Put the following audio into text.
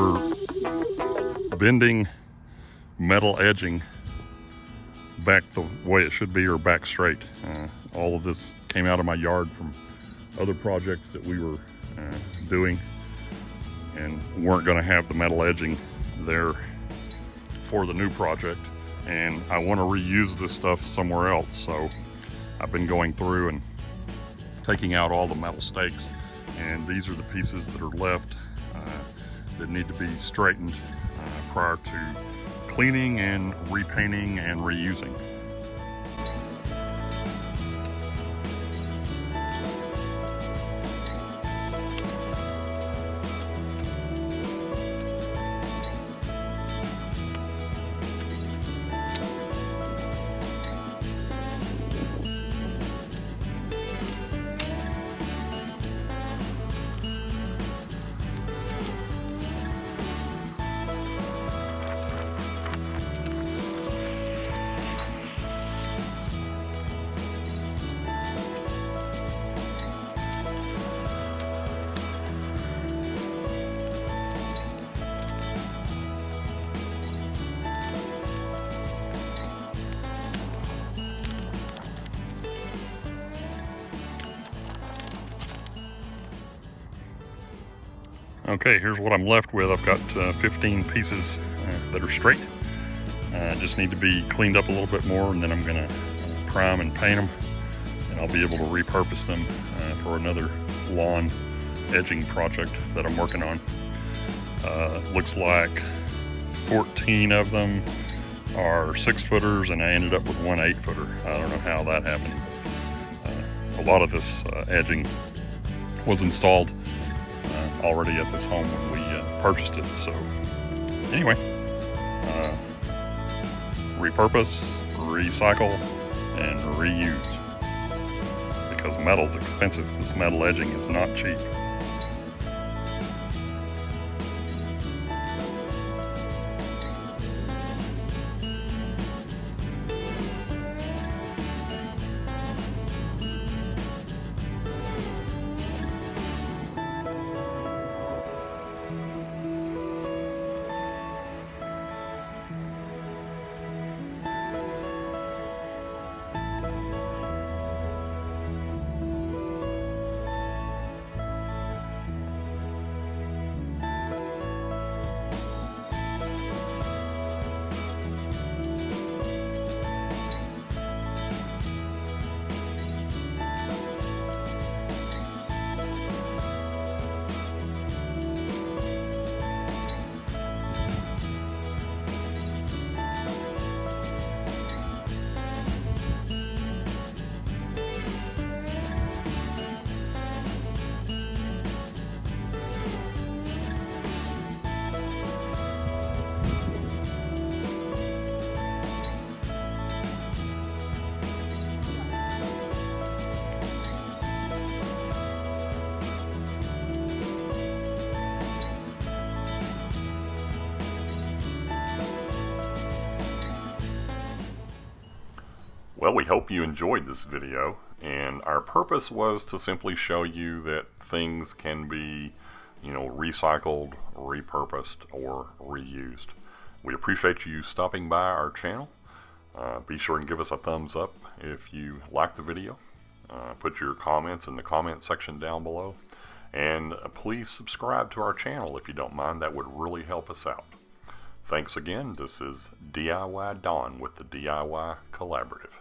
we're bending metal edging back the way it should be, or back straight. All of this came out of my yard from other projects that we were doing, and weren't going to have the metal edging there for the new project, and I want to reuse this stuff somewhere else. So I've been going through and taking out all the metal stakes, and these are the pieces that are left that need to be straightened prior to cleaning and repainting and reusing. Okay, here's what I'm left with. I've got 15 pieces that are straight. Just need to be cleaned up a little bit more, and then I'm gonna prime and paint them, and I'll be able to repurpose them for another lawn edging project that I'm working on. Looks like 14 of them are 6-footers, and I ended up with one 8-footer. I don't know how that happened. A lot of this edging was installed already at this home when we purchased it. So anyway, repurpose, recycle, and reuse, because metal's expensive. This metal edging is not cheap. Well, we hope you enjoyed this video, and our purpose was to simply show you that things can be, recycled, repurposed, or reused. We appreciate you stopping by our channel. Be sure and give us a thumbs up if you like the video. Put your comments in the comment section down below, and please subscribe to our channel if you don't mind. That would really help us out. Thanks again. This is DIY Don with the DIY Collaborative.